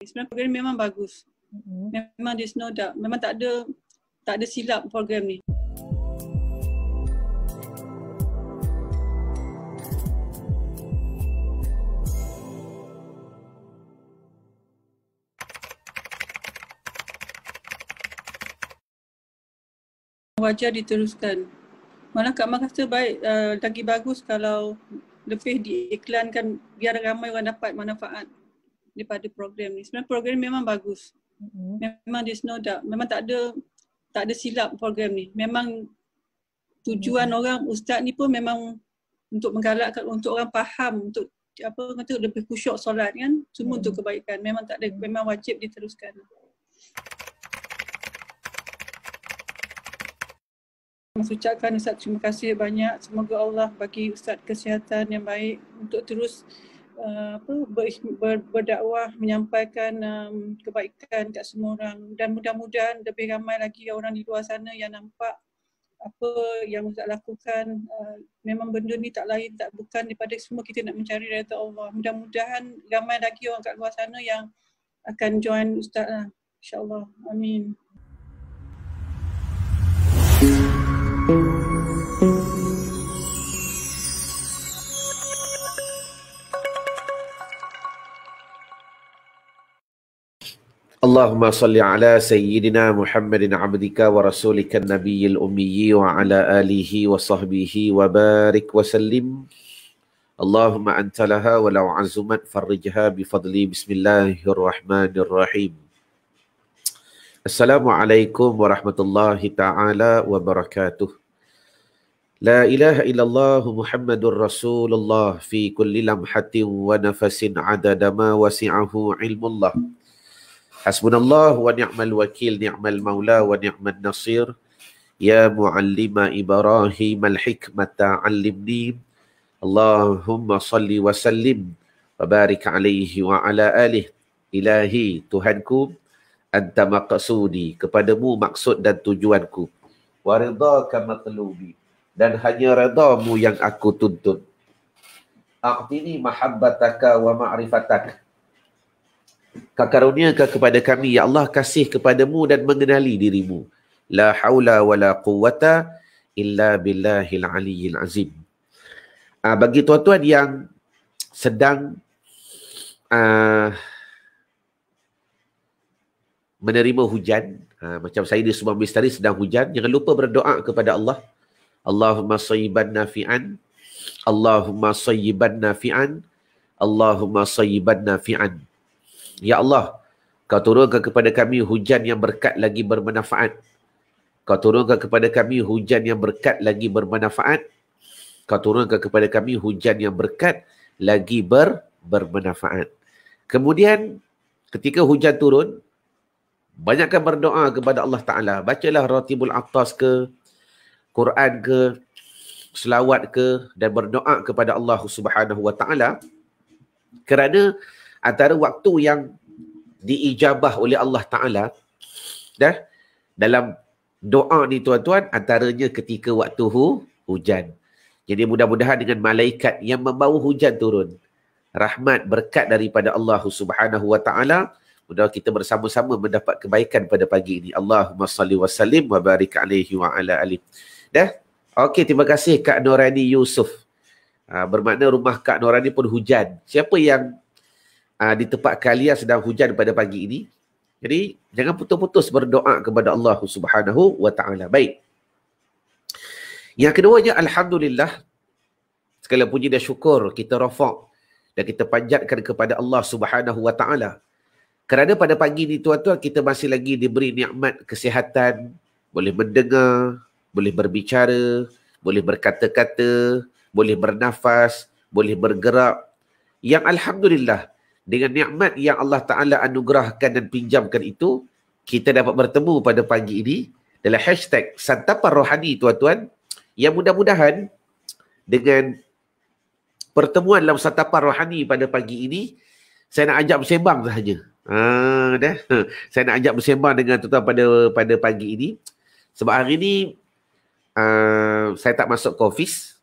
Sebenarnya program memang bagus. Memang there's no doubt. Memang tak ada silap program ni. Wajar diteruskan. Malah Kak Mak rasa baik, lagi bagus kalau lebih diiklankan biar ramai orang dapat manfaat daripada program ni. Sebenarnya program memang bagus. Memang there's no doubt. Memang tak ada silap program ni. Memang tujuan orang ustaz ni pun memang untuk menggalakkan untuk orang faham, untuk apa kata lebih khusyuk solat kan, semua untuk kebaikan. Memang wajib diteruskan. Saya ucapkan Ustaz terima kasih banyak. Semoga Allah bagi Ustaz kesihatan yang baik untuk terus berdakwah, menyampaikan kebaikan kat semua orang, dan mudah-mudahan lebih ramai lagi orang di luar sana yang nampak apa yang Ustaz lakukan. Memang benda ni tak lain tak bukan daripada semua kita nak mencari redha Allah. Mudah-mudahan ramai lagi orang kat luar sana yang akan join Ustaz lah, insya-Allah. Amin. Allahumma salli ala sayyidina Muhammadin abdika wa rasulika nabiyil ummiyi wa ala alihi wa sahbihi wa barik wa sallim. Allahumma antalaha wa law azumat farrijha bifadli. Bismillahirrahmanirrahim. Assalamualaikum warahmatullahi ta'ala wabarakatuh. La ilaha illallah Muhammadur Rasulullah fi kulli lamhatin wa nafasin adada ma wasi'ahu ilmullah. Hasbunallah wa ni'mal wakil, ni'mal maula wa ni'mal nasir. Ya muallima Ibrahim al-hikmata 'allimni. Allahumma salli wa sallim wa barik alaihi wa ala alihi. Ilahi Tuhanku, anta maqsudi, kepadamu maksud dan tujuanku. Wa ridhaka matlubi, dan hanya redamu yang aku tuntut. A'tini mahabbataka wa ma'rifataka, karuniakan kepada kami ya Allah kasih kepadamu dan mengenali dirimu. La haula wa la quwwata illa billahil aliyyil azim. Bagi tuan-tuan yang sedang menerima hujan, macam saya di Subang Misteri sedang hujan, jangan lupa berdoa kepada Allah. Allahumma sayyiban nafi'an, Allahumma sayyiban nafi'an, Allahumma sayyiban nafi'an. Ya Allah, kau turunkan kepada kami hujan yang berkat lagi bermanfaat. Kau turunkan kepada kami hujan yang berkat lagi bermanfaat. Kau turunkan kepada kami hujan yang berkat lagi bermanfaat. Kemudian ketika hujan turun, banyakkan berdoa kepada Allah Ta'ala. Bacalah Ratibul Attas ke, Quran ke, selawat ke, dan berdoa kepada Allah Subhanahu Wa Ta'ala. Kerana antara waktu yang diijabah oleh Allah Ta'ala dalam doa ni tuan-tuan, antaranya ketika waktu hujan. Jadi mudah-mudahan dengan malaikat yang membawa hujan turun, rahmat, berkat daripada Allah Subhanahu Wa Ta'ala, mudah kita bersama-sama mendapat kebaikan pada pagi ini. Allahumma salli wa sallim wa barik alaihi wa ala alihi. Okey, terima kasih Kak Norani Yusof. Bermakna rumah Kak Norani pun hujan. Siapa yang di tempat kalian sedang hujan pada pagi ini? Jadi jangan putus-putus berdoa kepada Allah Subhanahu wa Ta'ala. Baik. Yang keduanya, alhamdulillah, segala puji dan syukur kita rafaq dan kita panjatkan kepada Allah Subhanahu wa Ta'ala. Kerana pada pagi ni tuan-tuan, kita masih lagi diberi nikmat kesihatan, boleh mendengar, boleh berbicara, boleh berkata-kata, boleh bernafas, boleh bergerak. Yang alhamdulillah, dengan nikmat yang Allah Ta'ala anugerahkan dan pinjamkan itu, kita dapat bertemu pada pagi ini dalam hashtag Santapan Rohani tuan-tuan. Yang mudah-mudahan dengan pertemuan dalam Santapan Rohani pada pagi ini, saya nak ajak bersembang sahaja. Saya nak ajak bersembang dengan tuan-tuan pada pagi ini. Sebab hari ini saya tak masuk ke office,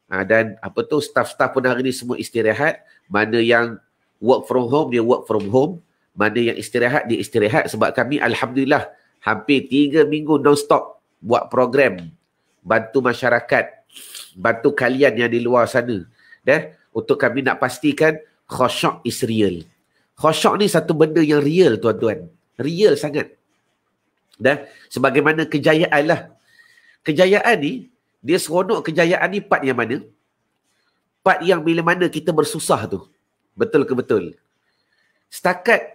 dan staff-staff pun hari ini semua istirahat. Mana yang work from home, dia work from home. Mana yang istirahat, dia istirahat. Sebab kami Alhamdulillah hampir 3 minggu non-stop buat program. Bantu masyarakat. Bantu kalian yang di luar sana. Untuk kami nak pastikan khusyuk is real. Khusyuk ni satu benda yang real, tuan-tuan. Real sangat. Sebagaimana kejayaan lah. Kejayaan ni, dia seronok kejayaan ni part yang mana? Part yang bila mana kita bersusah tu. Betul ke betul? Setakat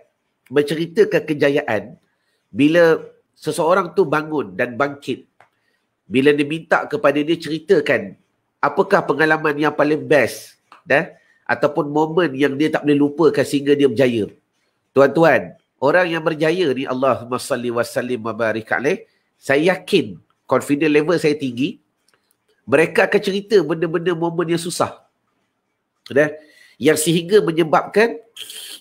menceritakan kejayaan, bila seseorang tu bangun dan bangkit, bila dia minta kepada dia ceritakan apakah pengalaman yang paling best, ataupun momen yang dia tak boleh lupakan sehingga dia berjaya. Tuan-tuan, orang yang berjaya ni, Allahumma salli wa sallim wa barik alaih, saya yakin, confidence level saya tinggi, mereka akan cerita benda-benda momen yang susah. Yang sehingga menyebabkan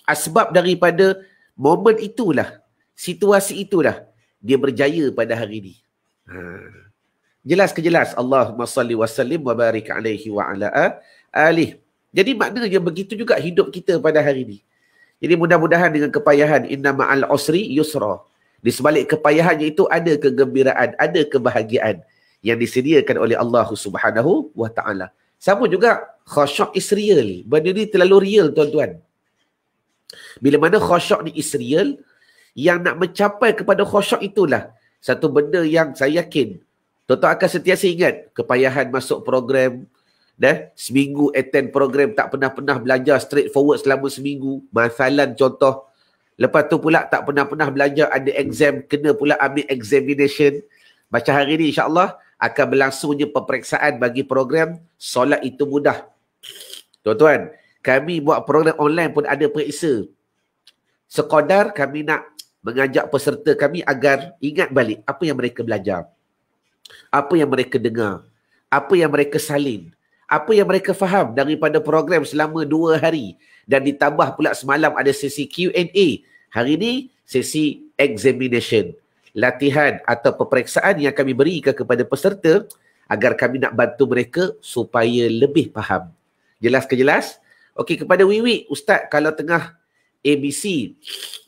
asbab daripada momen itulah, situasi itulah, dia berjaya pada hari ini. Jelas ke jelas? Allahumma salli wa sallim wa barik alaihi wa ala alih. Jadi maknanya begitu juga hidup kita pada hari ini. Jadi mudah-mudahan dengan kepayahan, inna ma'al usri yusra. Di sebalik kepayahannya itu ada kegembiraan, ada kebahagiaan yang disediakan oleh Allah Subhanahu wa ta'ala. Sama juga khusyuk is real. Benda ni terlalu real, tuan-tuan. Bila mana khusyuk ni is real, yang nak mencapai kepada khusyuk itulah satu benda yang saya yakin tuan-tuan akan sentiasa ingat. Kepayahan masuk program, seminggu attend program, tak pernah belajar straightforward selama seminggu. Masalan contoh. Lepas tu pula tak pernah belajar, ada exam, kena pula ambil examination. Macam hari ni insyaAllah akan berlangsungnya peperiksaan bagi program solat itu mudah. Tuan-tuan, kami buat program online pun ada periksa. Sekadar kami nak mengajak peserta kami agar ingat balik apa yang mereka belajar, apa yang mereka dengar, apa yang mereka salin, apa yang mereka faham daripada program selama 2 hari. Dan ditambah pula semalam ada sesi Q&A. Hari ini sesi examination. Latihan atau peperiksaan yang kami berikan kepada peserta agar kami nak bantu mereka supaya lebih faham. Jelas ke jelas? Okey, kepada Wiwi, Ustaz, kalau tengah ABC,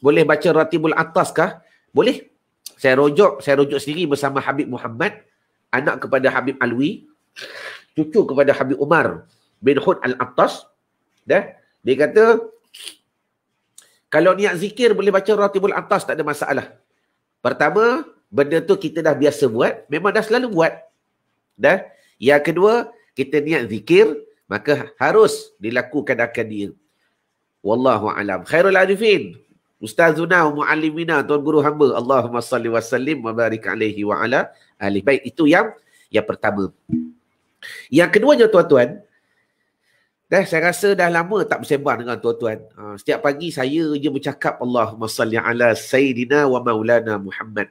boleh baca Ratibul Atas kah? Boleh. Saya rujuk sendiri bersama Habib Muhammad, anak kepada Habib Alwi, cucu kepada Habib Umar bin Hud Al-Attas. Dia kata, kalau niat zikir boleh baca Ratibul Atas, tak ada masalah. Pertama, benda tu kita dah biasa buat, memang dah selalu buat. Yang kedua, kita niat zikir, maka harus dilakukan akan dia. Wallahu a'lam. Khairul arifin, Ustazuna wa mu'allimina, tuan guru hamba, Allahumma salli wa sallim wa barik alaihi wa ala alihi. Baik, itu yang pertama. Yang keduanya, tuan-tuan, saya rasa dah lama tak bersembang dengan tuan-tuan. Setiap pagi saya je bercakap Allahumma salli ala Sayyidina wa maulana Muhammad.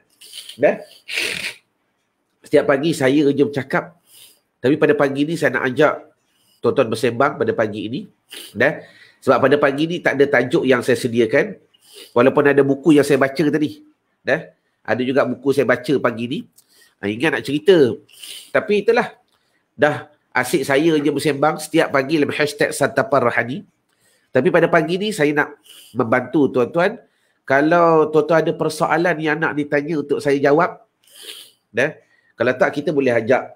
Setiap pagi saya je bercakap. Tapi pada pagi ni saya nak ajak tuan-tuan bersembang pada pagi ini. Sebab pada pagi ni tak ada tajuk yang saya sediakan. Walaupun ada buku yang saya baca tadi. Ada juga buku saya baca pagi ni. Ingat nak cerita. Tapi itulah. Dah asyik saya je bersembang setiap pagi dalam hashtag Santapar Rohani. Tapi pada pagi ni saya nak membantu tuan-tuan. Kalau tuan-tuan ada persoalan yang nak ditanya untuk saya jawab. Kalau tak, kita boleh ajak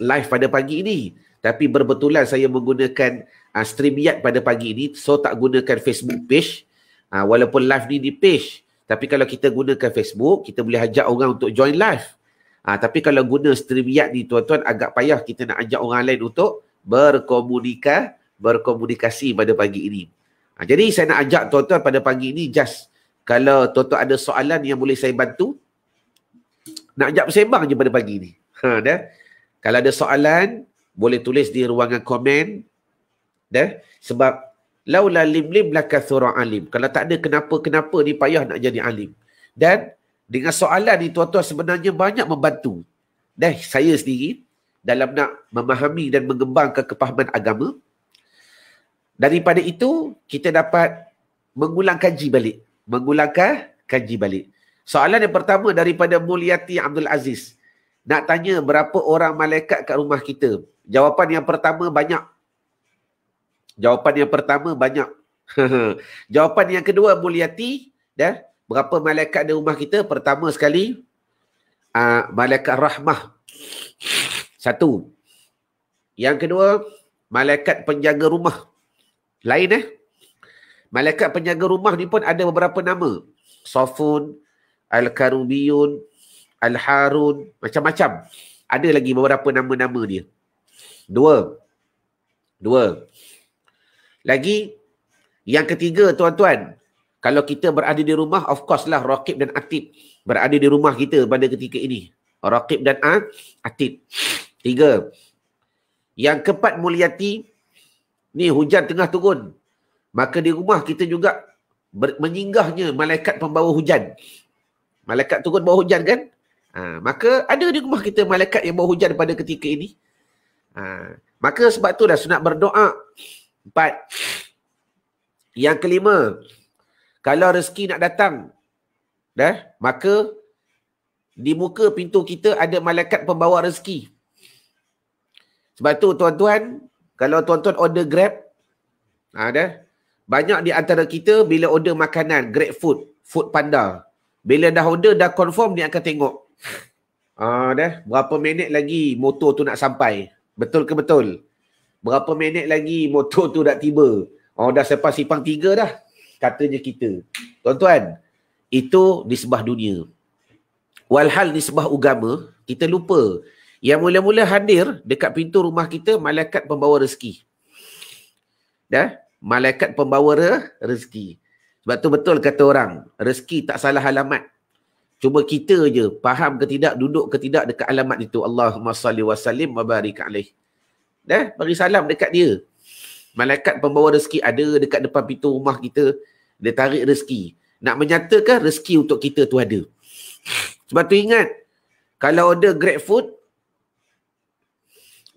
live pada pagi ini. Tapi berbetulan saya menggunakan StreamYard pada pagi ini. So tak gunakan Facebook page. Walaupun live ni di page. Tapi kalau kita gunakan Facebook, kita boleh ajak orang untuk join live. Tapi kalau guna StreamYard ni, tuan-tuan, agak payah kita nak ajak orang lain untuk berkomunikasi pada pagi ini. Jadi saya nak ajak tuan-tuan pada pagi ini, just kalau tuan-tuan ada soalan yang boleh saya bantu, nak ajak bersembang je pada pagi ini. Kalau ada soalan, boleh tulis di ruangan komen. Sebab laula lim-lim lakathura alim. Kalau tak ada kenapa-kenapa ni, payah nak jadi alim. Dan dengan soalan ni, tuan-tuan, sebenarnya banyak membantu saya sendiri dalam nak memahami dan mengembangkan kefahaman agama. Daripada itu, kita dapat mengulang kaji balik. Soalan yang pertama daripada Mulyati Abdul Aziz. Nak tanya berapa orang malaikat kat rumah kita? Jawapan yang pertama banyak. Jawapan yang kedua, Mulyati, dah, berapa malaikat di rumah kita? Pertama sekali, malaikat rahmah. Satu. Yang kedua, malaikat penjaga rumah. Lain malaikat penjaga rumah ni pun ada beberapa nama. Safun, Al-Karubiyun, Al-Harun, macam-macam. Ada lagi beberapa nama-nama dia. Dua. Lagi, yang ketiga, tuan-tuan, kalau kita berada di rumah, of course lah Raqib dan Atid berada di rumah kita pada ketika ini. Raqib dan Atid. Tiga. Yang keempat, Mulyati, ni hujan tengah turun. Maka di rumah kita juga menyinggahnya malaikat pembawa hujan. Malaikat turun bawa hujan kan? Maka ada di rumah kita malaikat yang bawa hujan pada ketika ini. Maka sebab tu dah sunat berdoa. 4. Yang kelima, kalau rezeki nak datang, maka di muka pintu kita ada malaikat pembawa rezeki. Sebab tu tuan-tuan, kalau tuan-tuan order Grab, banyak di antara kita bila order makanan, Grab Food, Food Panda, bila dah order, dah confirm, dia akan tengok. Berapa minit lagi motor tu nak sampai. Betul ke betul? Berapa minit lagi motor tu nak tiba. Dah selepas simpang 3 dah, katanya kita. Tuan-tuan, itu disembah dunia. Walhal disembah agama, kita lupa. Yang mula-mula hadir dekat pintu rumah kita, malaikat pembawa rezeki. Malaikat pembawa rezeki. Sebab tu betul kata orang, rezeki tak salah alamat. Cuma kita je faham ke tidak, duduk ke tidak dekat alamat itu. Allahumma salli wa sallim wa barik alaih. Bagi salam dekat dia. Malaikat pembawa rezeki ada dekat depan pintu rumah kita. Dia tarik rezeki. Nak menyatakan rezeki untuk kita tu ada. Sebab tu ingat, kalau order Grab Food,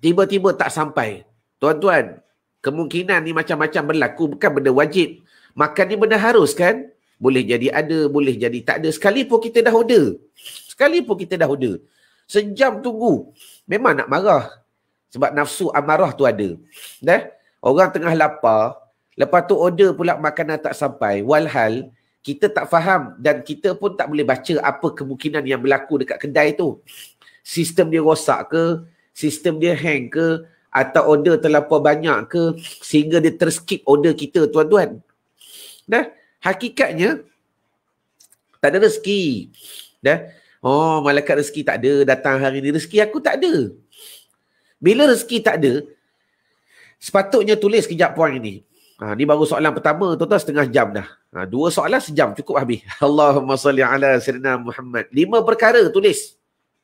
tiba-tiba tak sampai. Tuan-tuan, kemungkinan ni macam-macam berlaku. Bukan benda wajib. Makan ni benda harus kan? Boleh jadi ada, boleh jadi tak ada. Sekalipun kita dah order. Sejam tunggu. Memang nak marah. Sebab nafsu amarah tu ada. Orang tengah lapar. Lepas tu order pula makanan tak sampai. Walhal, kita tak faham. Dan kita pun tak boleh baca apa kemungkinan yang berlaku dekat kedai tu. Sistem dia rosak ke? Sistem dia hang ke? Atau order terlampau banyak ke? Sehingga dia terskip order kita, tuan-tuan. Hakikatnya, tak ada rezeki. Malaikat rezeki tak ada datang hari ni. Rezeki aku tak ada. Bila rezeki tak ada, sepatutnya tulis kejap poin ini. Ni baru soalan pertama, tuan-tuan, setengah jam dah. 2 soalan sejam, cukup habis. Allahumma salli ala sayyidina Muhammad. 5 perkara tulis.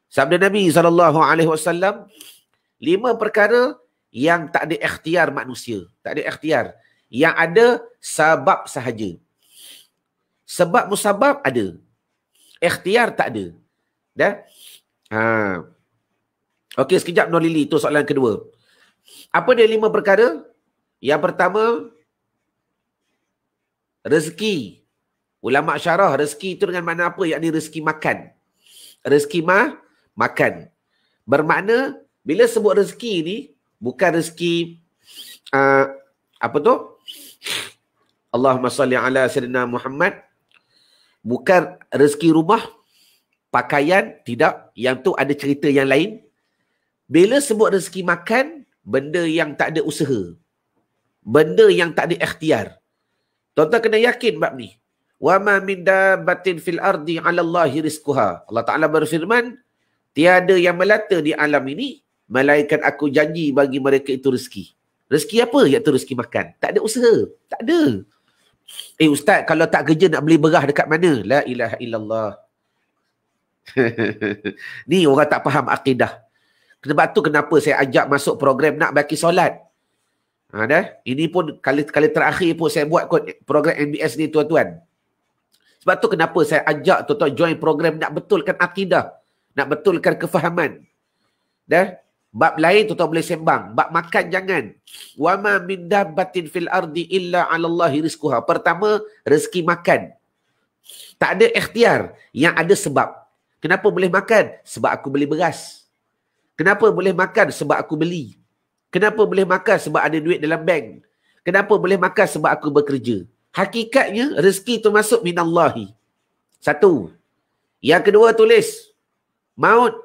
Sabda Nabi SAW, 5 perkara yang tak ada ikhtiar manusia. Tak ada ikhtiar. Yang ada sebab sahaja. Sebab musabab ada. Ikhtiar tak ada. Okey, sekejap Nur Lili. Itu soalan kedua. Apa dia 5 perkara? Yang pertama, rezeki. Ulama syarah, rezeki itu dengan makna apa? Yakni rezeki makan. Rezeki makan. Bermakna, bila sebut rezeki ni, bukan rezeki, Allahumma salli ala sayyidina Muhammad. Bukan rezeki rumah, pakaian, tidak. Yang tu ada cerita yang lain. Bila sebut rezeki makan, benda yang tak ada usaha. Benda yang tak ada ikhtiar. Tuan-tuan kena yakin bab ni. Wa ma min dabbatin fil ardi 'ala Allahi rizquha. Allah Taala berfirman, tiada yang melata di alam ini melainkan aku janji bagi mereka itu rezeki. Rezeki apa? Iaitu rezeki makan. Tak ada usaha. Tak ada. Ustaz, kalau tak kerja nak beli beras dekat mana? La ilaha illallah. Ni orang tak faham akidah. Sebab tu kenapa saya ajak masuk program nak baki solat. Ini pun kali terakhir pun saya buat kot program MBS ni, tuan-tuan. Sebab tu kenapa saya ajak tuan-tuan join program nak betulkan akidah. Nak betulkan kefahaman. Bab lain tuan-tuan boleh sembang. Bab makan jangan. Wa ma min dabbatin fil ardi illa 'ala Allahi rizquha. Pertama, rezeki makan. Tak ada ikhtiar. Yang ada sebab. Kenapa boleh makan? Sebab aku beli beras. Kenapa boleh makan? Sebab aku beli. Kenapa boleh makan? Sebab ada duit dalam bank. Kenapa boleh makan? Sebab aku bekerja. Hakikatnya rezeki tu masuk minallahi. Satu. Yang kedua tulis maut.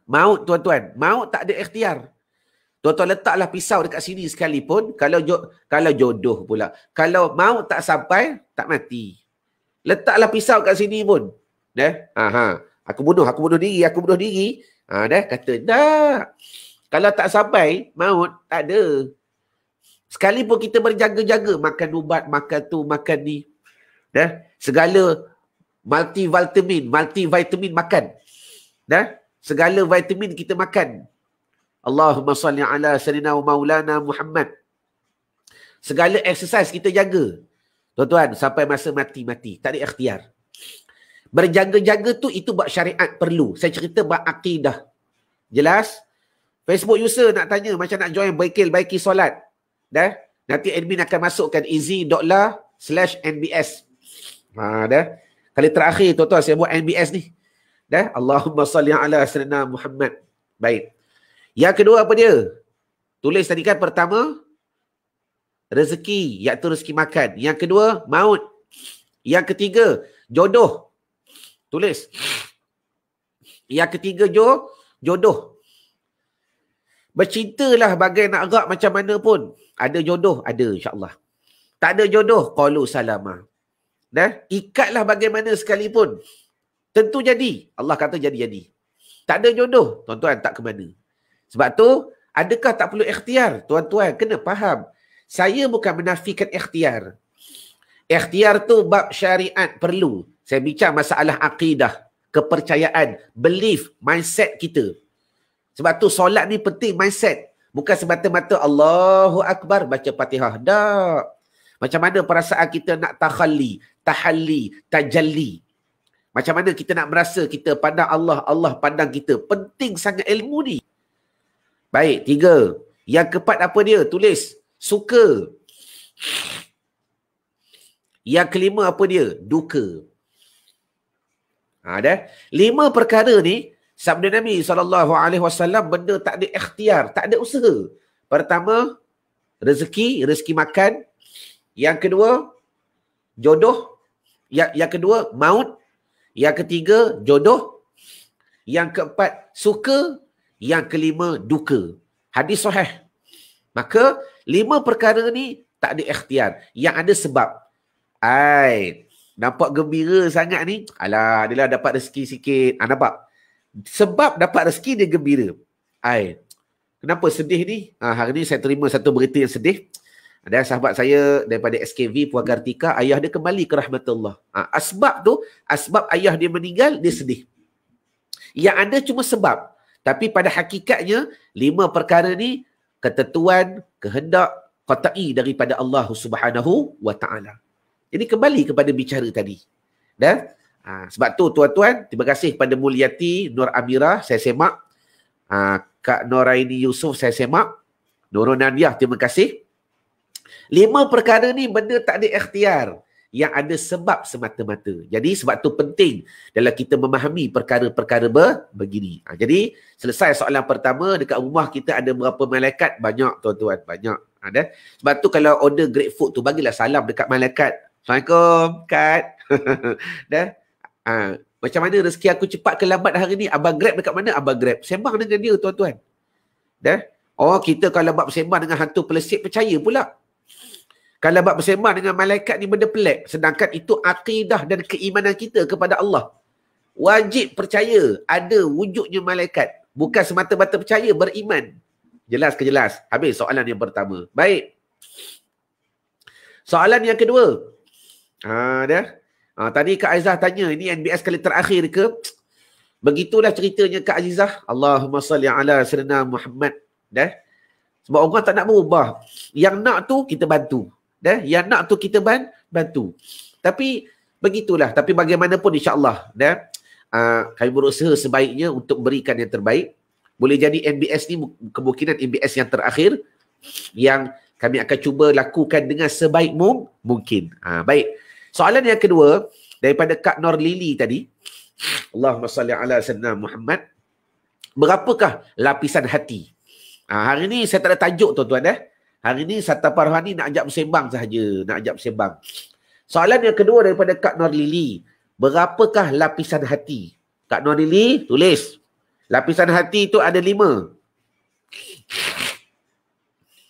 Maut tuan-tuan. Maut tak ada ikhtiar. Tuan-tuan letaklah pisau dekat sini sekalipun. Kalau jodoh pula. Kalau maut tak sampai, tak mati. Letaklah pisau kat sini pun. Aku bunuh diri. Kata, tak. Kalau tak sampai, maut, tak ada. Sekalipun kita berjaga-jaga, makan ubat, makan tu, makan ni. Segala multivitamin makan. Segala vitamin kita makan. Allahumma salli ala sayyidina wa maulana Muhammad. Segala exercise kita jaga. Tuan-tuan, sampai masa mati. Tak ada ikhtiar. Berjaga-jaga tu, itu bab syariat perlu. Saya cerita bab akidah. Jelas? Facebook user nak tanya macam nak join baiki solat. Nanti admin akan masukkan easy.la/NBS. Kali terakhir tuan-tuan saya buat NBS ni. Allahumma salli ala sayyidina Muhammad. Baik. Yang kedua apa dia? Tulis tadi kan, pertama rezeki, iaitu rezeki makan. Yang kedua maut. Yang ketiga jodoh. Tulis. Yang ketiga jodoh. Bercintalah bagai nak gerak macam mana pun. Ada jodoh, ada insya-Allah. Tak ada jodoh, qalu salama. Ikatlah bagaimana sekalipun. Tentu jadi. Allah kata jadi. Tak ada jodoh, tuan-tuan tak ke mana. Sebab tu, adakah tak perlu ikhtiar? Tuan-tuan kena faham. Saya bukan menafikan ikhtiar. Ikhtiar tu bab syariat perlu. Saya bincang masalah akidah, kepercayaan, belief, mindset kita. Sebab tu solat ni penting mindset. Bukan semata-mata Allahu Akbar baca Fatihah. Tak. Macam mana perasaan kita nak tahalli, tajalli. Macam mana kita nak merasa kita pandang Allah, Allah pandang kita. Penting sangat ilmu ni. Baik, 3. Yang keempat apa dia? Tulis. Suka. Yang kelima apa dia? Duka. 5 perkara ni, sabda Nabi SAW, benda tak ada ikhtiar, tak ada usaha. Pertama, rezeki makan. Yang kedua, jodoh. Yang kedua, maut. Yang ketiga, jodoh. Yang keempat, suka. Yang kelima, duka. Hadis sahih. Maka, 5 perkara ni tak ada ikhtiar. Yang ada sebab. Nampak gembira sangat ni. Alah, dia lah dapat rezeki sikit. Nampak? Sebab dapat rezeki dia gembira. Kenapa sedih ni? Hari ni saya terima satu berita yang sedih. Ada sahabat saya daripada SKV, Puan Kartika, ayah dia kembali ke rahmatullah. Asbab tu, asbab ayah dia meninggal, dia sedih. Yang ada cuma sebab. Tapi pada hakikatnya, 5 perkara ni, ketentuan, kehendak, qata'i daripada Allah Subhanahu wa ta'ala. Jadi kembali kepada bicara tadi. Sebab tu tuan-tuan, terima kasih kepada Mulyati Nur Amirah, saya semak. Kak Noraini Yusof, saya semak. Nurul Nadiah, terima kasih. 5 perkara ni benda tak ada ikhtiar. Yang ada sebab semata-mata. Jadi sebab tu penting dalam kita memahami perkara-perkara begini. Jadi selesai soalan pertama, dekat rumah kita ada berapa malaikat? Banyak tuan-tuan, banyak. Sebab tu kalau order GrabFood tu, bagilah salam dekat malaikat. Assalamualaikum, Kat. Macam mana rezeki aku cepat ke lambat hari ni? Abang Grab dekat mana? Abang Grab. Sembang dengan dia tuan-tuan. Kita kalau bab bersembang dengan hantu pelesik, percaya pula. Kalau bab bersembang dengan malaikat ni benda pelik. Sedangkan itu akidah dan keimanan kita kepada Allah. Wajib percaya ada wujudnya malaikat. Bukan semata-mata percaya, beriman. Jelas ke jelas? Habis soalan yang pertama. Baik. Soalan yang kedua. Tadi Kak Aizah tanya, ini NBS kali terakhir ke? Begitulah ceritanya Kak Azizah. Allahumma salli ala sayyidina Muhammad. Sebab orang tak nak berubah. Yang nak tu kita bantu. Yang nak tu kita bantu. Tapi begitulah. Tapi bagaimanapun insya-Allah, kami berusaha sebaiknya untuk berikan yang terbaik. Boleh jadi NBS ni kemungkinan NBS yang terakhir yang kami akan cuba lakukan dengan sebaik mungkin. Baik. Soalan yang kedua daripada Kak Nur Lili tadi. Allahumma salli ala sayyidina Muhammad. Berapakah lapisan hati? Hari ni saya tak ada tajuk tuan-tuan. Hari ni Satapa Rohani nak ajak bersembang sahaja. Nak ajak bersembang. Soalan yang kedua daripada Kak Nur Lili. Berapakah lapisan hati? Kak Nur Lili, tulis. Lapisan hati itu ada 5.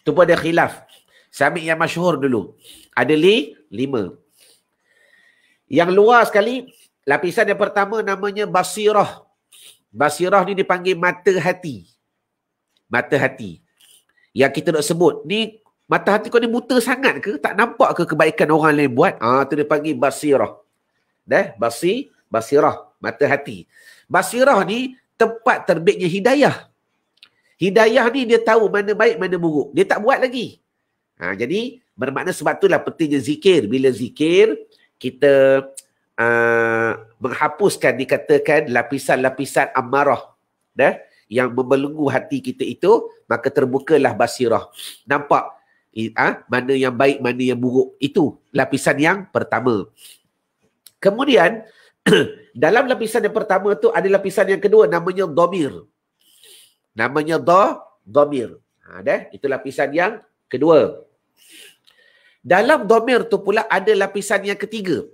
Itu pun ada khilaf. Saya ambil yang masyhur dulu. Ada 5. Yang luar sekali, lapisan yang pertama namanya basirah. Basirah ni dipanggil mata hati. Mata hati. Yang kita nak sebut, ni mata hati kau ni buta sangat ke? Tak nampak ke kebaikan orang lain buat? Itu dia panggil basirah. Basirah, mata hati. Basirah ni tempat terbitnya hidayah. Hidayah ni dia tahu mana baik, mana buruk. Dia tak buat lagi. Jadi, bermakna sebab itulah pentingnya zikir. Bila zikir, kita menghapuskan, dikatakan, lapisan-lapisan amarah. Yang membelenggu hati kita itu, maka terbukalah basirah. Nampak mana yang baik, mana yang buruk. Itu lapisan yang pertama. Kemudian, dalam lapisan yang pertama tu ada lapisan yang kedua, namanya dhamir. Namanya dhamir. Itu lapisan yang kedua. Dalam dhamir tu pula ada lapisan yang ketiga.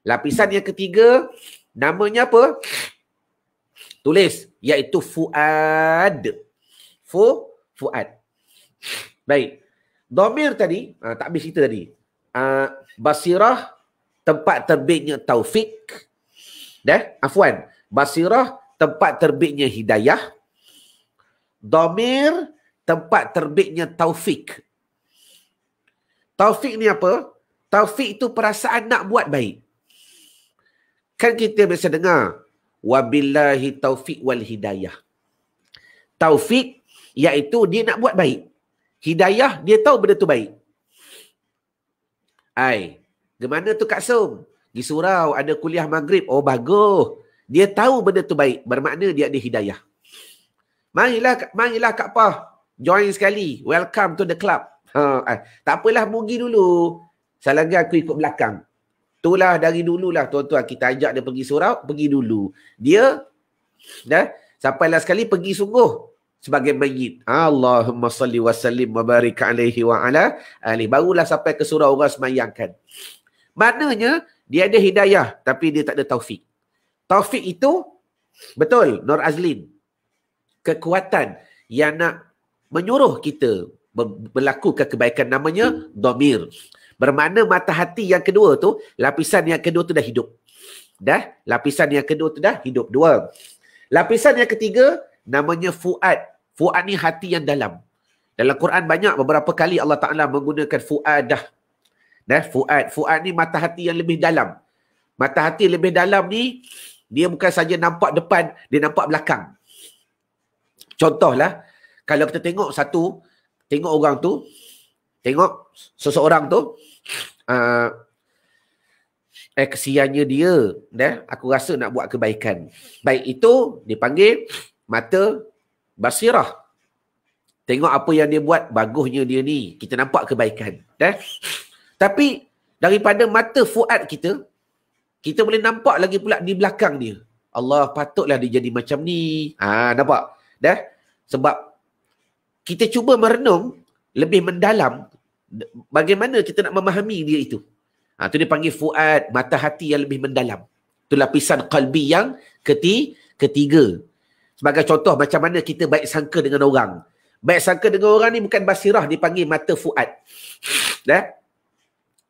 Lapisan yang ketiga namanya apa? Tulis, iaitu fuad. Fuad. Baik. Dhamir tadi, tak habis cerita tadi. Basirah, tempat terbitnya taufik. Afwan. Basirah, tempat terbitnya hidayah. Dhamir, tempat terbitnya taufik. Taufik ni apa? Taufik itu perasaan nak buat baik. Kan kita biasa dengar, wabillahi taufik wal hidayah. Taufik, iaitu dia nak buat baik. Hidayah, dia tahu benda tu baik. Gimana tu Kak Som? Di surau ada kuliah maghrib. Oh, bagus. Dia tahu benda tu baik. Bermakna dia ada hidayah. Marilah Kak Pah. Join sekali. Welcome to the club. Tak apalah, pergi dulu. Selagi aku ikut belakang. Itulah dari dululah tuan-tuan. Kita ajak dia pergi surau, pergi dulu. Dia, sampailah sekali pergi sungguh. Sebagai mayit. Allahumma salli wa sallim wa barik alaihi wa ala alihi. Barulah sampai ke surau orang semayangkan. Maknanya, dia ada hidayah, tapi dia tak ada taufik. Taufik itu, betul, Nur Azlin. Kekuatan yang nak menyuruh kita berlakukan kebaikan, namanya dhamir. Bermakna mata hati yang kedua tu, lapisan yang kedua tu dah hidup. Lapisan yang kedua tu dah hidup. 2. Lapisan yang ketiga, namanya fuad. Fuad ni hati yang dalam. Dalam Quran banyak, beberapa kali Allah Ta'ala menggunakan fuadah. Fuad ni mata hati yang lebih dalam. Mata hati lebih dalam ni, dia bukan saja nampak depan, dia nampak belakang. Contohlah, kalau kita tengok orang tu, tengok seseorang tu, kesiannya dia, aku rasa nak buat kebaikan. Baik, itu dipanggil mata basirah. Tengok apa yang dia buat, bagusnya dia ni. Kita nampak kebaikan. Tapi, daripada mata fuad kita, kita boleh nampak lagi pula di belakang dia. Allah, patutlah dia jadi macam ni. Nampak? Sebab kita cuba merenung lebih mendalam bagaimana kita nak memahami dia itu. Itu dia panggil fuad, mata hati yang lebih mendalam. Itu lapisan qalbi yang ketiga. Sebagai contoh, macam mana kita baik sangka dengan orang. Baik sangka dengan orang ni bukan basirah, dipanggil mata fuad.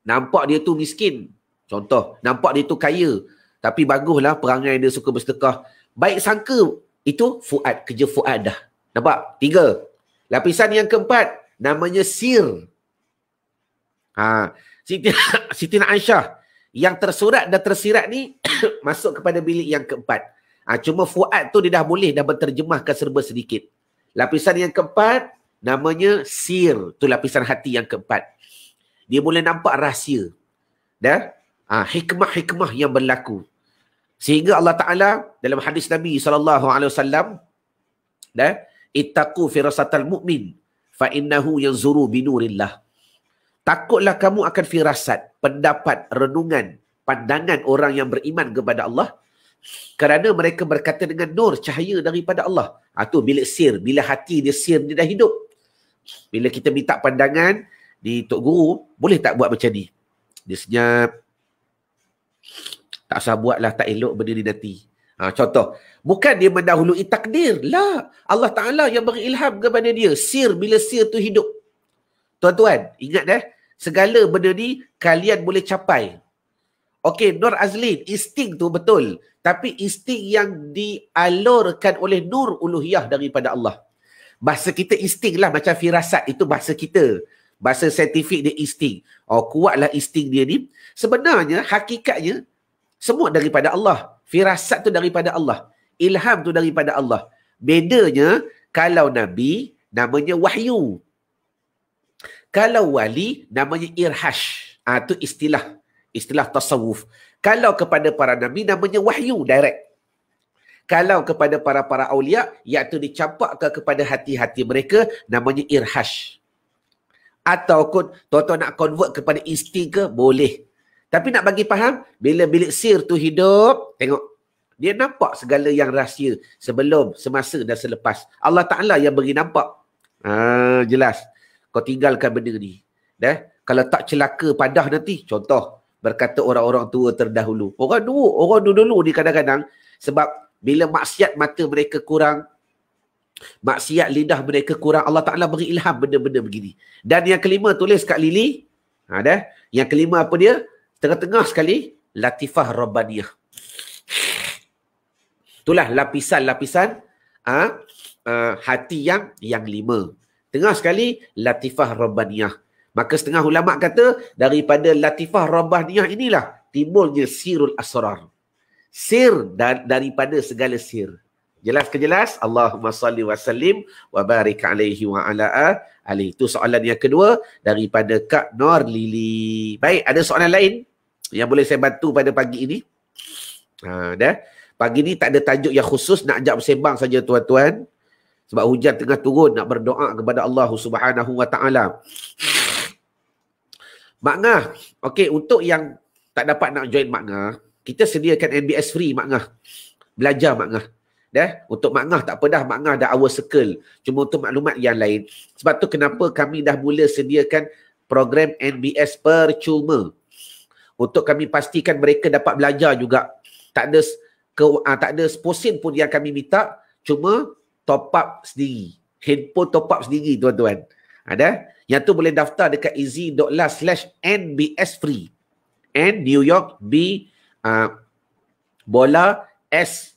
Nampak dia tu miskin. Contoh, nampak dia tu kaya. Tapi baguslah perangai dia, suka bersedekah. Baik sangka, itu fuad, kerja fuad dah. Nampak? 3. Lapisan yang keempat, namanya sir. Siti Aisyah yang tersurat dan tersirat ni masuk kepada bilik yang keempat. Cuma fuad tu dia dah boleh dah berterjemahkan serba sedikit. Lapisan yang keempat namanya sir. Tu lapisan hati yang keempat. Dia boleh nampak rahsia. Hikmah-hikmah yang berlaku. Sehingga Allah Ta'ala dalam hadis Nabi SAW, ittaqu firasatal mu'min fa innahu yanzuru binurillah. Takutlah kamu akan firasat, pendapat, renungan, pandangan orang yang beriman kepada Allah, Kerana mereka berkata dengan nur, cahaya daripada Allah. Tu bilik sir. Bila hati dia sir, dia dah hidup. Bila kita minta pandangan di Tok Guru, boleh tak buat macam ni? Dia senyap. Tak usah buatlah, tak elok benda ni nanti. Contoh, bukan dia mendahului takdir. Lah, Allah Ta'ala yang beri ilham kepada dia. Sir, bila sir tu hidup. Tuan-tuan, ingat segala benda ni kalian boleh capai. Okey, Nur Azlin, insting tu betul. Tapi insting yang dialurkan oleh nur uluhiyah daripada Allah. Bahasa kita insting lah, macam firasat. Itu bahasa kita. Bahasa saintifik dia insting. Kuatlah insting dia ni. Sebenarnya, hakikatnya, semua daripada Allah. Firasat tu daripada Allah. Ilham tu daripada Allah. Bedanya, kalau Nabi, namanya wahyu. Kalau wali, namanya irhash. Itu istilah tasawuf. Kalau kepada para Nabi, namanya wahyu, direct. Kalau kepada para awliya, iaitu dicampakkan kepada hati-hati mereka, namanya irhash. Ataupun, tuan-tuan nak convert kepada insting ke? Boleh. Tapi nak bagi faham, bila bilik sir tu hidup, tengok. Dia nampak segala yang rahsia sebelum, semasa dan selepas. Allah Ta'ala yang beri nampak. Jelas. Kau tinggalkan benda ni. Kalau tak celaka padah nanti, contoh, berkata orang-orang tua terdahulu. Orang dulu ni kadang-kadang, sebab bila maksiat mata mereka kurang, maksiat lidah mereka kurang, Allah Ta'ala beri ilham benda-benda begini. Dan yang kelima, tulis kat Lili. Yang kelima apa dia? Tengah-tengah sekali, latifah rabbaniyah. Itulah lapisan-lapisan hati yang lima. Tengah sekali, latifah rabbaniyah. Maka setengah ulama' kata, daripada latifah rabbaniyah inilah timbulnya sirul asrar. Sir daripada segala sir. Jelas ke jelas? Allahumma salli wa sallim wa barik alaihi wa ala alihi. Itu soalan yang kedua daripada Kak Nur Lili. Baik, ada soalan lain yang boleh saya bantu pada pagi ini? Pagi ni tak ada tajuk yang khusus, nak ajak bersembang saja tuan-tuan. Sebab hujan tengah turun, nak berdoa kepada Allah Subhanahu wa Ta'ala. Mak Ngah, okey, untuk yang tak dapat nak join Mak Ngah, kita sediakan NBS free Mak Ngah. Belajar Mak Ngah. Untuk Mak Ngah tak apa dah, Mak Ngah dah our circle. Cuma untuk maklumat yang lain. Sebab tu kenapa kami dah mula sediakan program NBS percuma. Untuk kami pastikan mereka dapat belajar juga. Tak ada seposen pun yang kami minta, cuma top up sendiri. Handphone top up sendiri tuan-tuan. Ada? Yang tu boleh daftar dekat easy.la/NBS free. N New York, B bola, S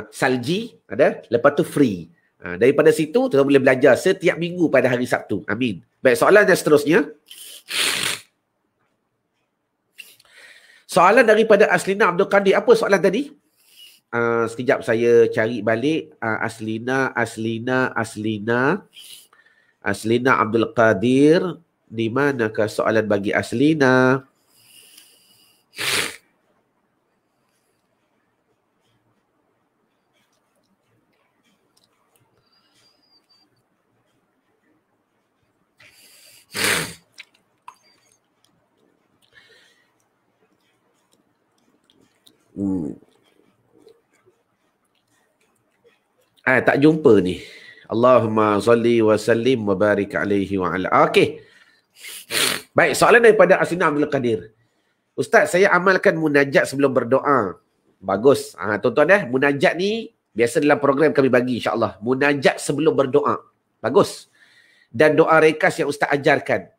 salji, ada? Lepas tu free. Daripada situ tuan boleh belajar setiap minggu pada hari Sabtu. Amin. Baik, soalan yang seterusnya. Soalan daripada Aslina Abdul Qadir. Apa soalan tadi? Sekejap saya cari balik. Aslina Abdul Qadir. Di manakah soalan bagi Aslina? Tak jumpa ni. Allahumma salli wa sallim wa barik alaihi wa ala. Okey. Baik, soalan daripada Aslina Abdul Qadir. Ustaz, saya amalkan munajat sebelum berdoa. Bagus. Tuan-tuan munajat ni biasa dalam program kami bagi insya-Allah. Munajat sebelum berdoa. Bagus. Dan doa rekas yang Ustaz ajarkan.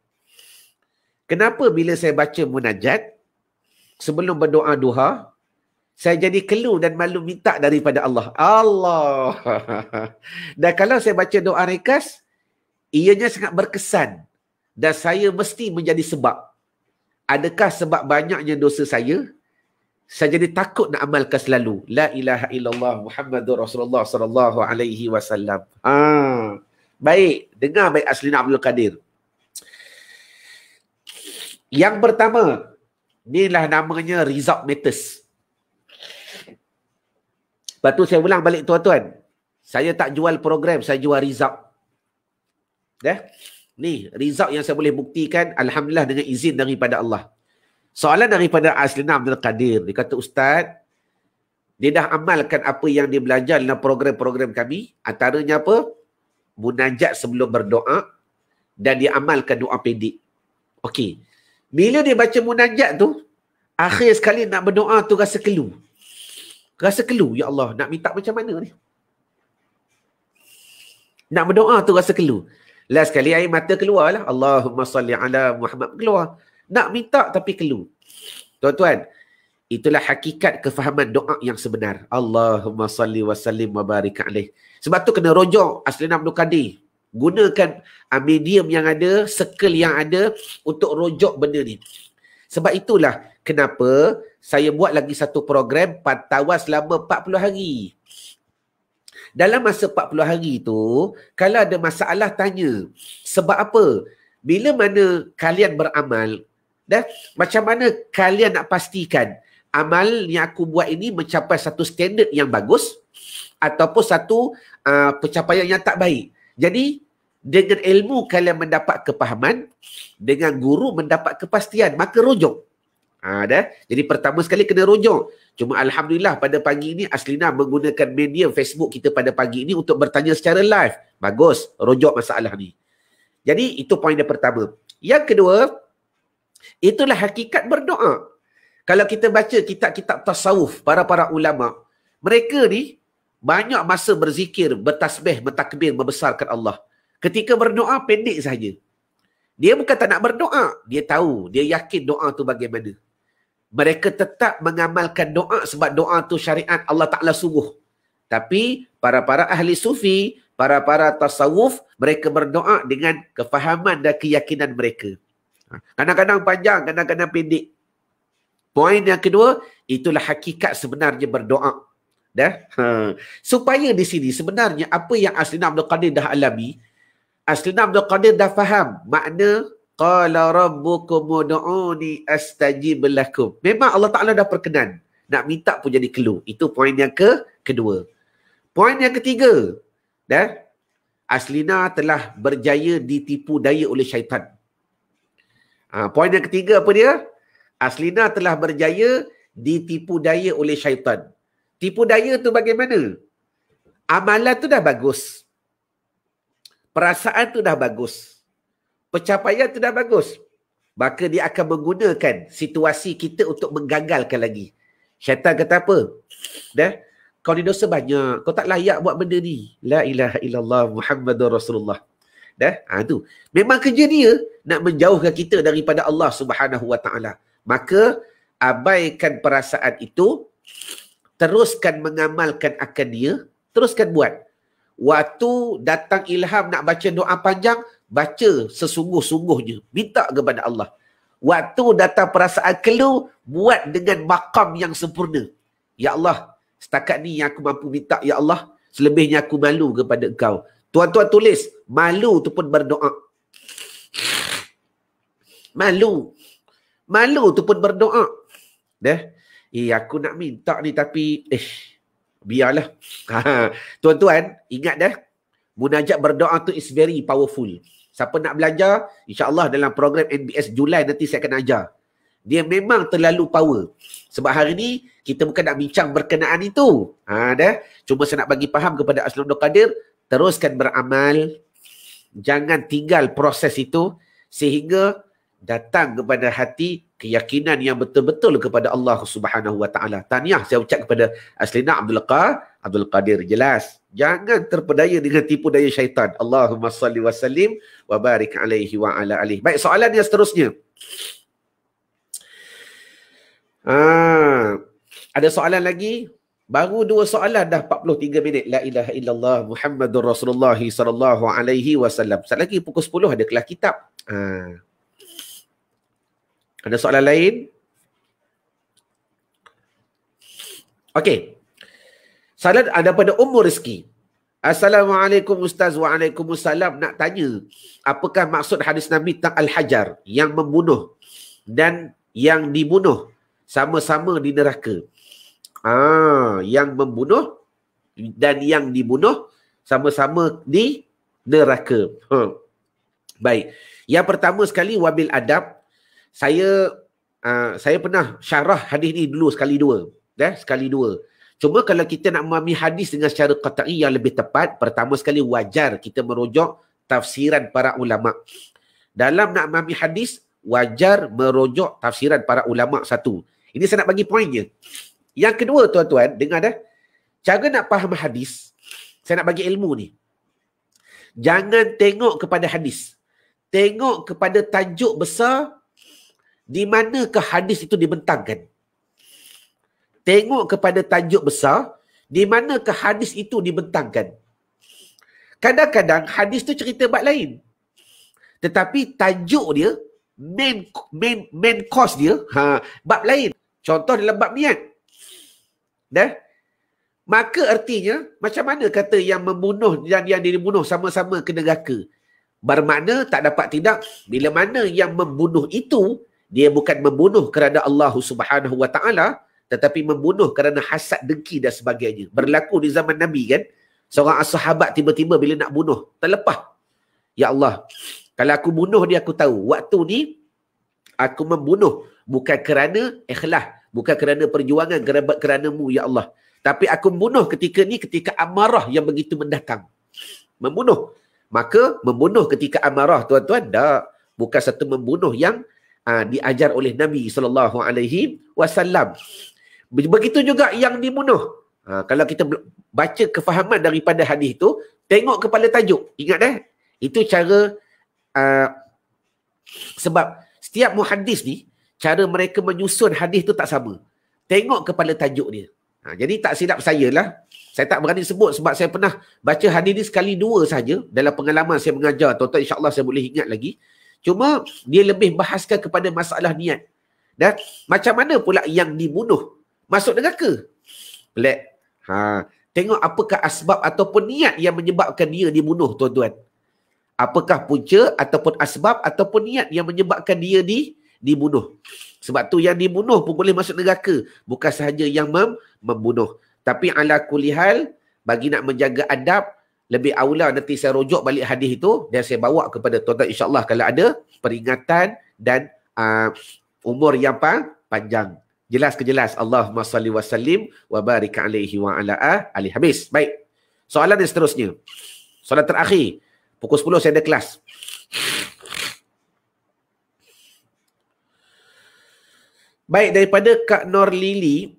Kenapa bila saya baca munajat sebelum berdoa duha, saya jadi keluh dan malu minta daripada Allah. Allah. Dan kalau saya baca doa rekas, ianya sangat berkesan. Dan saya mesti menjadi sebab. Adakah sebab banyaknya dosa saya jadi takut nak amalkan selalu. La ilaha illallah Muhammadur Rasulullah sallallahu alaihi wasallam. Baik, dengar baik Aslina Abdul Qadir. Yang pertama, inilah namanya result matters. Lepas tu saya ulang balik tuan-tuan. Saya tak jual program, saya jual result. Ni result yang saya boleh buktikan, alhamdulillah dengan izin daripada Allah. Soalan daripada Aslina Abdul Qadir. Dia kata, Ustaz, Dia dah amalkan apa yang dia belajar dalam program-program kami. Antaranya apa? Munajat sebelum berdoa. Dan dia amalkan doa pendek. Okey. Bila dia baca munajat tu, akhir sekali nak berdoa tu rasa kelu. Rasa kelu. Ya Allah, nak minta macam mana ni? Nak berdoa tu rasa kelu. Last sekali air mata keluar lah. Allahumma salli ala Muhammad keluar. Nak minta tapi kelu. Tuan-tuan, itulah hakikat kefahaman doa yang sebenar. Allahumma salli wa sallim wa barik alaih. Sebab tu kena rojok Aslina Abdul Qadir. Gunakan medium yang ada, circle yang ada untuk rojok benda ni. Sebab itulah kenapa saya buat lagi satu program pantauan selama 40 hari. Dalam masa 40 hari tu, kalau ada masalah tanya. Sebab apa? Bila mana kalian beramal, dah macam mana kalian nak pastikan amal yang aku buat ini mencapai satu standard yang bagus ataupun satu pencapaian yang tak baik. Jadi, dengan ilmu kalian mendapat kepahaman, dengan guru mendapat kepastian, maka rujuk. Dah. Jadi pertama sekali kena rujuk. Cuma Alhamdulillah pada pagi ini Aslina menggunakan media Facebook kita pada pagi ini untuk bertanya secara live. Bagus, rujuk masalah ni. Jadi itu poin yang pertama. Yang kedua, itulah hakikat berdoa. Kalau kita baca kitab-kitab tasawuf, para ulama, mereka ni banyak masa berzikir, bertasbih, mentakbir, membesarkan Allah. Ketika berdoa pendek saja. Dia bukan tak nak berdoa, dia tahu, dia yakin doa tu bagaimana. Mereka tetap mengamalkan doa sebab doa tu syariat Allah Ta'ala suruh. Tapi para ahli sufi, para tasawuf, mereka berdoa dengan kefahaman dan keyakinan mereka. Kadang-kadang panjang, kadang-kadang pendek. Poin yang kedua, itulah hakikat sebenarnya berdoa. Supaya di sini sebenarnya apa yang Aslina Abdul Qadir dah alami, Aslina Abdul Qadir dah faham makna qala rabbukum ud'uni astajib lakum. Memang Allah Ta'ala dah perkenan. Nak minta pun jadi kelu. Itu poin yang kedua. Poin yang ketiga. Aslina telah berjaya ditipu daya oleh syaitan. Poin yang ketiga apa dia? Aslina telah berjaya ditipu daya oleh syaitan. Tipu daya tu bagaimana? Amalan tu dah bagus. Perasaan tu dah bagus. Pencapaian tu dah bagus. Maka dia akan menggunakan situasi kita untuk menggagalkan lagi. Syaitan kata apa? Kau ni dosa banyak. Kau tak layak buat benda ni. La ilaha illallah Muhammadur Rasulullah. Tu. Memang kerja dia nak menjauhkan kita daripada Allah Subhanahu Wa Taala. Maka abaikan perasaan itu, teruskan mengamalkan akan dia, teruskan buat. Waktu datang ilham nak baca doa panjang, baca sesungguh-sungguhnya. Minta kepada Allah. Waktu datang perasaan keluh, buat dengan maqam yang sempurna. Ya Allah, setakat ni yang aku mampu minta, ya Allah. Selebihnya aku malu kepada engkau. Tuan-tuan tulis, malu tu pun berdoa. Malu tu pun berdoa. Aku nak minta ni tapi, biarlah. Tuan-tuan, ingat munajat berdoa tu is very powerful. Siapa nak belajar, insya-Allah dalam program NBS Julai nanti saya akan ajar. Dia memang terlalu power. Sebab hari ni kita bukan nak bincang berkenaan itu. Cuma saya nak bagi faham kepada Aslina Abdul Qadir, teruskan beramal. Jangan tinggal proses itu sehingga datang kepada hati keyakinan yang betul-betul kepada Allah Subhanahu Wa Taala. Tahniah saya ucap kepada Aslina Abdul Qadir. Jelas. Jangan terpedaya dengan tipu daya syaitan. Allahumma salli wa sallim wa barik alaihi wa ala alihi. Baik, soalan yang seterusnya. Ada soalan lagi? Baru 2 soalan dah 43 minit. La ilaha illallah Muhammadur Rasulullah sallallahu alaihi wasallam. Sat lagi pukul 10 ada kelas kitab. Ada soalan lain? Okey. Soalan ada pada Ummu Rizki. Assalamualaikum Ustaz. Waalaikumsalam. Nak tanya, apakah maksud hadis Nabi tentang Al-Hajar yang membunuh dan yang dibunuh sama-sama di neraka? Yang membunuh dan yang dibunuh sama-sama di neraka. Baik. Yang pertama sekali, wabil adab, saya pernah syarah hadis ni dulu sekali dua. Cuma kalau kita nak memahami hadis dengan secara qat'i yang lebih tepat, pertama sekali wajar kita merujuk tafsiran para ulama. Dalam nak memahami hadis, wajar merujuk tafsiran para ulama satu. Ini saya nak bagi poinnya. Yang kedua, tuan-tuan, dengar dah. Cara nak faham hadis, saya nak bagi ilmu ni. Jangan tengok kepada hadis. Tengok kepada tajuk besar di manakah hadis itu dibentangkan. Tengok kepada tajuk besar di manakah hadis itu dibentangkan. Kadang-kadang hadis tu cerita bab lain. Tetapi tajuk dia, main course dia, bab lain. Contoh dalam bab niat. Dah? Maka artinya, macam mana kata yang membunuh dan yang dibunuh sama-sama kena neraka? Bermakna tak dapat tidak, bila mana yang membunuh itu, dia bukan membunuh kerana Allah Subhanahu Wa Taala, tetapi membunuh kerana hasad, dengki dan sebagainya. Berlaku di zaman Nabi kan, seorang sahabat tiba-tiba bila nak bunuh, terlepas. Ya Allah, kalau aku bunuh dia, aku tahu waktu ni aku membunuh bukan kerana ikhlas, bukan kerana perjuangan, kerana-mu ya Allah. Tapi aku membunuh ketika ni, ketika amarah yang begitu mendatang. Membunuh. Maka membunuh ketika amarah, tuan-tuan, tak. Bukan satu membunuh yang diajar oleh Nabi SAW. Begitu juga yang dibunuh. Kalau kita baca kefahaman daripada hadis itu, tengok kepala tajuk. Ingat dah? Itu cara, sebab setiap muhaddis ni, cara mereka menyusun hadis tu tak sama. Tengok kepala tajuk dia. Jadi tak silap saya lah. Saya tak berani sebut sebab saya pernah baca hadis ni sekali dua saja dalam pengalaman saya mengajar. Tuan-tuan, insyaAllah saya boleh ingat lagi. Cuma dia lebih bahaskan kepada masalah niat. Dan macam mana pula yang dibunuh masuk neraka? Pelik. Tengok apakah asbab ataupun niat yang menyebabkan dia dibunuh, tuan-tuan. Apakah punca ataupun asbab ataupun niat yang menyebabkan dia dibunuh. Sebab tu yang dibunuh pun boleh masuk neraka. Bukan sahaja yang membunuh. Tapi ala kulli hal, bagi nak menjaga adab, lebih aula nanti saya rujuk balik hadis itu dan saya bawa kepada tuan-tuan insyaAllah kalau ada peringatan dan umur yang panjang. Jelas ke jelas? Allahumma salli wa sallim wa barik alaihi wa ala alihi. Habis. Baik. Soalan yang seterusnya. Soalan terakhir. Pukul 10 saya ada kelas. Baik, daripada Kak Nur Lili,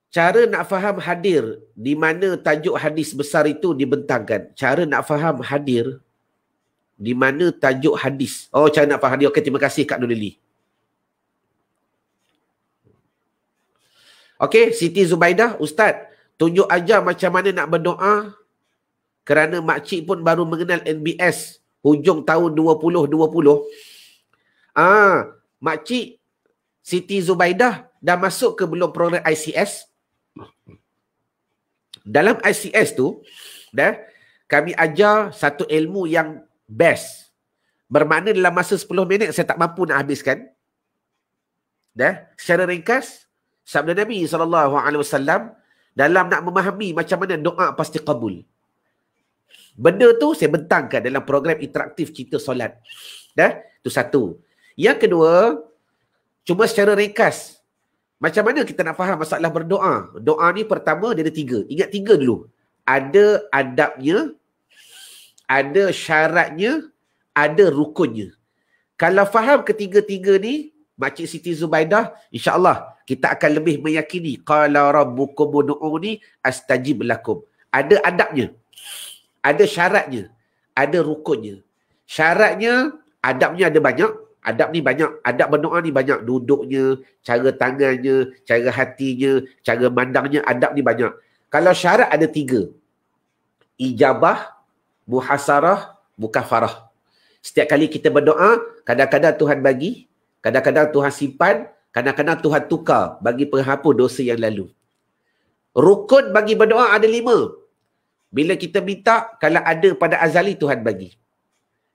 cara nak faham hadir di mana tajuk hadis besar itu dibentangkan. Cara nak faham hadir di mana tajuk hadis. Oh, cara nak faham hadir. Okey, terima kasih Kak Nur Lili. Okey, Siti Zubaidah, Ustaz, tunjuk ajar macam mana nak berdoa kerana makcik pun baru mengenal NBS hujung tahun 2020. Makcik Siti Zubaidah dah masuk ke belum program ICS? Dalam ICS tu, kami ajar satu ilmu yang best. Bermakna dalam masa 10 minit saya tak mampu nak habiskan. Secara ringkas, sabda Nabi SAW dalam nak memahami macam mana doa pasti kabul. Benda tu saya bentangkan dalam program interaktif Cerita Solat. Itu satu. Yang kedua, cuma secara ringkas, macam mana kita nak faham masalah berdoa? Doa ni pertama dia ada 3. Ingat 3 dulu. Ada adabnya, ada syaratnya, ada rukunnya. Kalau faham ketiga-tiga ni, Makcik Siti Zubaidah, insyaAllah kita akan lebih meyakini. Qala rabbukum ud'uni astajib lakum. Ada adabnya, ada syaratnya, ada rukunnya. Syaratnya, adabnya ada banyak. Adab ni banyak. Adab berdoa ni banyak. Duduknya, cara tangannya, cara hatinya, cara mandangnya. Adab ni banyak. Kalau syarat ada 3. Ijabah, muhasarah, mukafarah. Setiap kali kita berdoa, kadang-kadang Tuhan bagi, kadang-kadang Tuhan simpan, kadang-kadang Tuhan tukar bagi penghapus dosa yang lalu. Rukun bagi berdoa ada 5. Bila kita minta, kalau ada pada azali Tuhan bagi.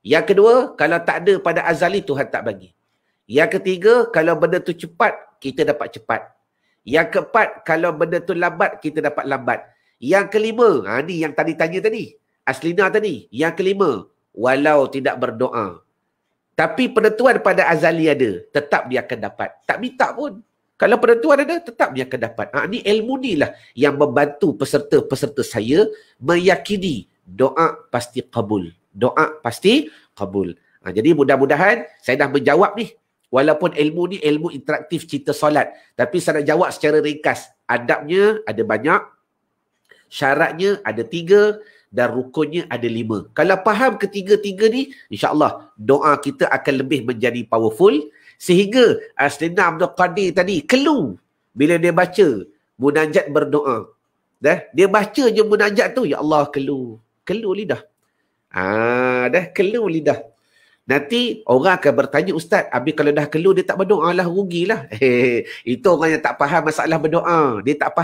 Yang kedua, kalau tak ada pada azali Tuhan tak bagi. Yang ketiga, kalau benda tu cepat, kita dapat cepat. Yang keempat, kalau benda tu lambat, kita dapat lambat. Yang kelima, ni yang tadi tanya tadi. Aslina tadi. Yang kelima, walau tidak berdoa. Tapi penentuan pada azali ada. Tetap dia akan dapat. Tak minta pun. Kalau penentuan ada, tetap dia akan dapat. Ni ilmu ni lah yang membantu peserta-peserta saya meyakini doa pasti kabul. Doa pasti kabul. Jadi mudah-mudahan saya dah menjawab ni. Walaupun ilmu ni ilmu interaktif cerita solat. Tapi saya nak jawab secara ringkas. Adabnya ada banyak. Syaratnya ada 3. Dan rukunnya ada 5. Kalau faham ketiga-tiga ni, insyaAllah doa kita akan lebih menjadi powerful. Sehingga Sayyidina Abdul Qadir tadi keluh bila dia baca munajat berdoa. Dia baca je munajat tu, ya Allah keluh. Keluh lidah. Keluh lidah. Nanti orang akan bertanya, Ustaz, habis kalau dah keluh dia tak berdoa lah, rugilah. Itu orang yang tak faham masalah berdoa. Dia tak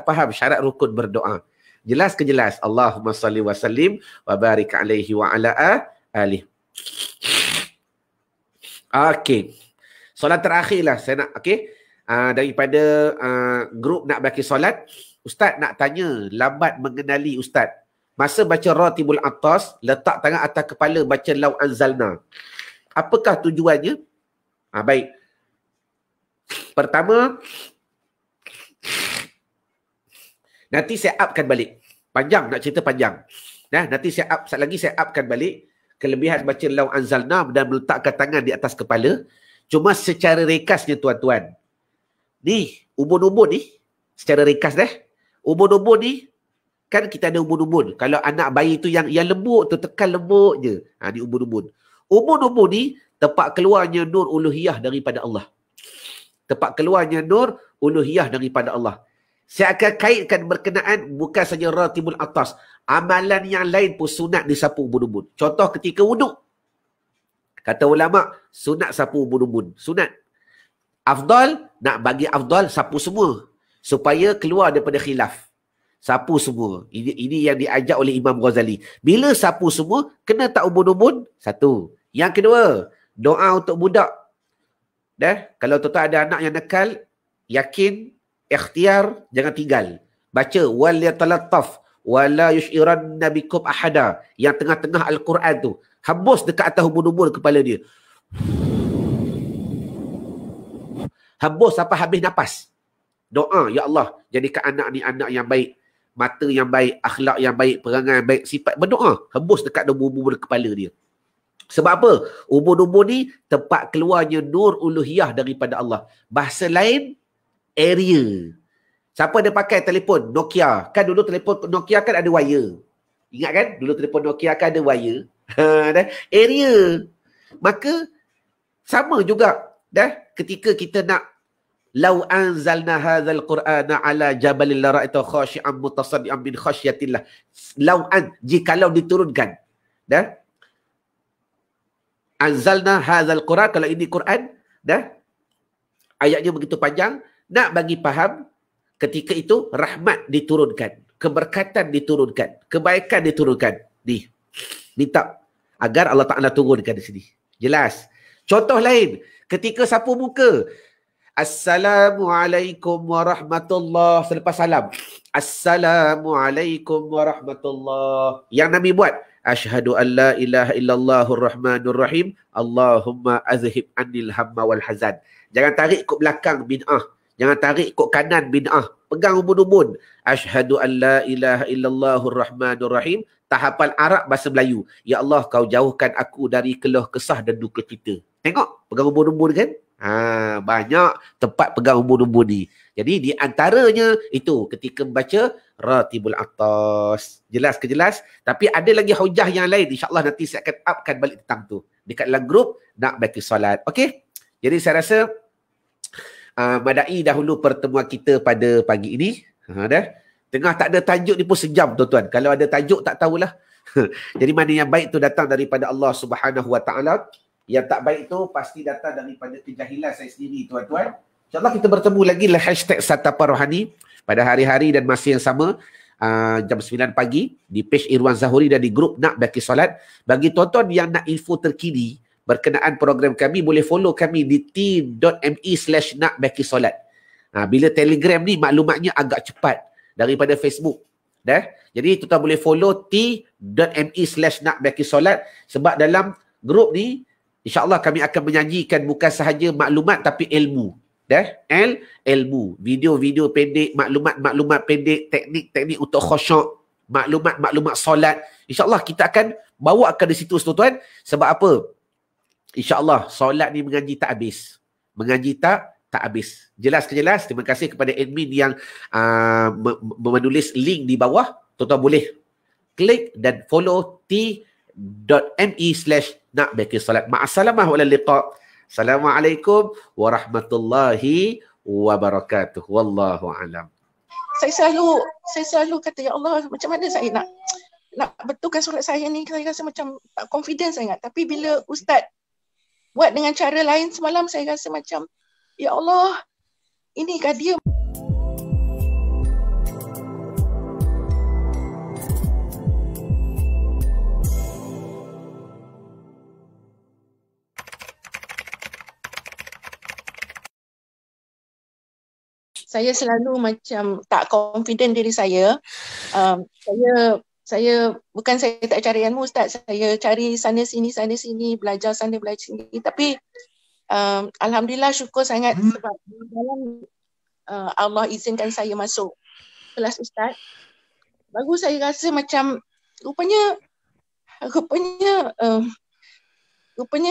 faham syarat rukun berdoa. Jelas ke jelas? Allahumma salli wa sallim wa barik alaihi wa ala alihi. Okey. Solat terakhir lah saya nak, okey. Daripada grup nak bagi solat, Ustaz nak tanya, lambat mengenali Ustaz. Masa baca Ratibul Atas, letak tangan atas kepala baca Law Anzalna. Apakah tujuannya? Baik. Pertama, nanti saya upkan balik. Panjang, nak cerita panjang. Nanti saya upkan balik. Kelebihan baca Law Anzalna dan meletakkan tangan di atas kepala. Cuma secara rekasnya tuan-tuan. Ni, ubun-ubun ni. Secara rekas ubun-ubun ni. Kan kita ada ubun-ubun. Kalau anak bayi tu yang lembut tu, tekan lembut je. Ni ubun-ubun. Ubun-ubun ni, tempat keluarnya nur uluhiyah daripada Allah. Tempat keluarnya nur uluhiyah daripada Allah. Saya akan kaitkan berkenaan bukan saja Ratibul Atas. Amalan yang lain pun sunat disapu ubun-ubun. Contoh ketika wuduk. Kata ulama, sunat sapu ubun-ubun. Sunat. Afdal, nak bagi afdal, sapu semua. Supaya keluar daripada khilaf. Sapu semua. Ini yang diajak oleh Imam Ghazali. Bila sapu semua, kena tak ubun-ubun? Satu. Yang kedua, doa untuk budak. Kalau tuan-tuan ada anak yang nakal, yakin, ikhtiar, jangan tinggal. Baca wal yatalattaf wala yushiranna bikum ahada. Yang tengah-tengah Al-Quran tu, hembus dekat atas ubun-ubun kepala dia. Hembus sampai habis nafas. Doa, ya Allah, jadikan anak ni anak yang baik, mata yang baik, akhlak yang baik, perangai yang baik, sifat. Berdoa, hembus dekat ubun-ubun kepala dia. Sebab apa? Ubun-ubun ni tempat keluarnya nur uluhiyah daripada Allah. Bahasa lain, area. Siapa ada pakai telefon Nokia? Kan dulu telefon Nokia kan ada wire. Ingat kan? Dulu telefon Nokia kan ada wire. Area. Maka sama juga. Ketika kita nak Law anzalna hadzal Qur'ana ala jabalin la ra'aitahu khashi'an mutasaddian min khasyatillah. Jikalau diturunkan. Anzalna hadzal Qur'an, kalau ini Quran, ayatnya begitu panjang, nak bagi faham, ketika itu rahmat diturunkan, keberkatan diturunkan, kebaikan diturunkan. Ni minta agar Allah Ta'ala turunkan di sini. Jelas. Contoh lain, ketika sapu muka, Assalamualaikum warahmatullahi. Selepas salam, Assalamualaikum warahmatullahi. Yang Nabi buat, Asyhadu an la ilaha illallahur rahmanur rahim. Allahumma azhib anil hamma wal hazan. Jangan tarik ikut belakang, bid'ah. Jangan tarik ikut kanan, bid'ah. Pegang ubun-ubun. Asyhadu an la ilaha illallahur rahmanur rahim. Tahapan Arab bahasa Melayu. Ya Allah, kau jauhkan aku dari keluh kesah dan duka cita. Tengok, pegang ubun-ubun kan? Banyak tempat pegang ubun-ubun ni. Jadi di antaranya itu ketika membaca Ratibul Atas. Jelas ke jelas? Tapi ada lagi hujah yang lain. InsyaAllah nanti saya akan upkan balik tentang tu. Dekat dalam grup nak baca solat. Okey? Jadi saya rasa madai dahulu pertemuan kita pada pagi ini. Tengah tak ada tajuk ni pun sejam tuan-tuan. Kalau ada tajuk tak tahulah. Jadi mana yang baik tu datang daripada Allah Subhanahu Wa Taala. Yang tak baik tu pasti datang daripada kejahilan saya sendiri tuan-tuan. InsyaAllah kita bertemu lagi lah hashtag Satapan Rohani pada hari-hari dan masa yang sama jam 9 pagi di page Irwan Zahuri dan di grup Nak Baki Solat. Bagi tuan-tuan yang nak info terkini berkenaan program kami, boleh follow kami di t.me/nakbakisolat. Bila Telegram ni maklumatnya agak cepat daripada Facebook. Jadi tuan-tuan boleh follow t.me/nakbakisolat sebab dalam grup ni InsyaAllah kami akan menyajikan bukan sahaja maklumat tapi ilmu. ilmu. Video-video pendek, maklumat-maklumat pendek, teknik-teknik untuk khusyuk, maklumat-maklumat solat. InsyaAllah kita akan bawakan di situ tuan-tuan. Sebab apa? InsyaAllah solat ni mengaji tak habis. Mengaji tak habis. Jelas ke jelas? Terima kasih kepada admin yang menulis link di bawah. Tuan-tuan boleh klik dan follow t.me/nakbekirsalat. Ma'assalamah wala liqa'. Assalamualaikum warahmatullahi wabarakatuh. Wallahu a'lam. Saya selalu kata, ya Allah, macam mana saya nak betulkan solat saya ni. Saya rasa macam tak confident sangat. Tapi bila Ustaz buat dengan cara lain semalam, saya rasa macam, ya Allah, inikah dia. Saya selalu macam tak confident diri saya. Saya bukan saya tak cari ilmu, Ustaz. Saya cari sana sini, belajar sana, belajar sini. Tapi alhamdulillah, syukur sangat sebab dalam Allah izinkan saya masuk kelas Ustaz. Baru saya rasa macam rupanya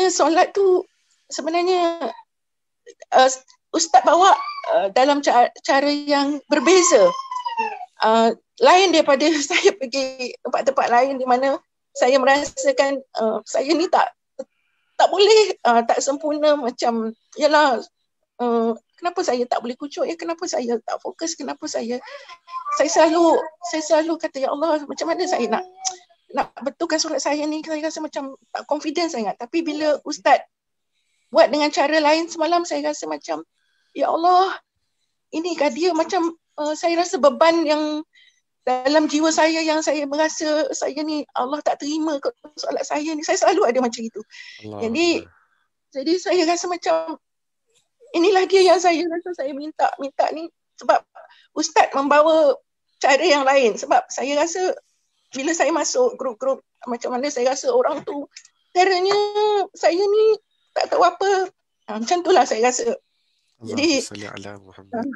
solat tu sebenarnya Ustaz bawa dalam cara yang berbeza. Lain daripada saya pergi tempat-tempat lain di mana saya merasakan saya ni tak boleh, tak sempurna macam, yalah, kenapa saya tak boleh kucuk ya, kenapa saya tak fokus, kenapa saya selalu kata, ya Allah, macam mana saya nak betulkan solat saya ni. Saya rasa macam tak confident sangat. Tapi bila Ustaz buat dengan cara lain semalam, saya rasa macam, ya Allah, inikah dia. Macam saya rasa beban yang dalam jiwa saya yang saya merasa saya ni Allah tak terima solat saya ni. Saya selalu ada macam itu. Jadi saya rasa macam inilah dia yang saya rasa saya minta ni, sebab Ustaz membawa cara yang lain. Sebab saya rasa bila saya masuk grup-grup macam mana, saya rasa orang tu caranya saya ni tak tahu apa. Macam itulah saya rasa. Jadi Allahumma salli ala Muhammad.